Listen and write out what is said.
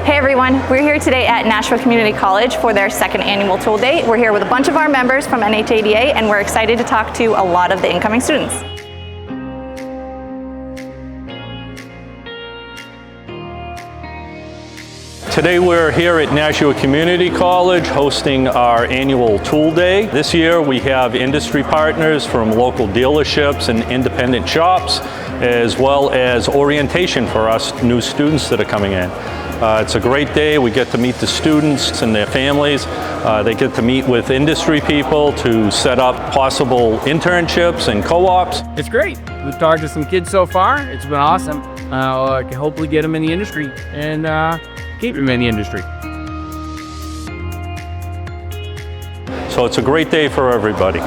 Hey everyone, we're here today at Nashua Community College for their second annual Tool Day. We're here with a bunch of our members from NHADA and we're excited to talk to a lot of the incoming students. Today we're here at Nashua Community College hosting our annual Tool Day. This year we have industry partners from local dealerships and independent shops, as well as orientation for us new students that are coming in. It's a great day. We get to meet the students and their families. They get to meet with industry people to set up possible internships and co-ops. It's great. We've talked to some kids so far. It's been awesome. I can hopefully get them in the industry and keep them in the industry. So it's a great day for everybody.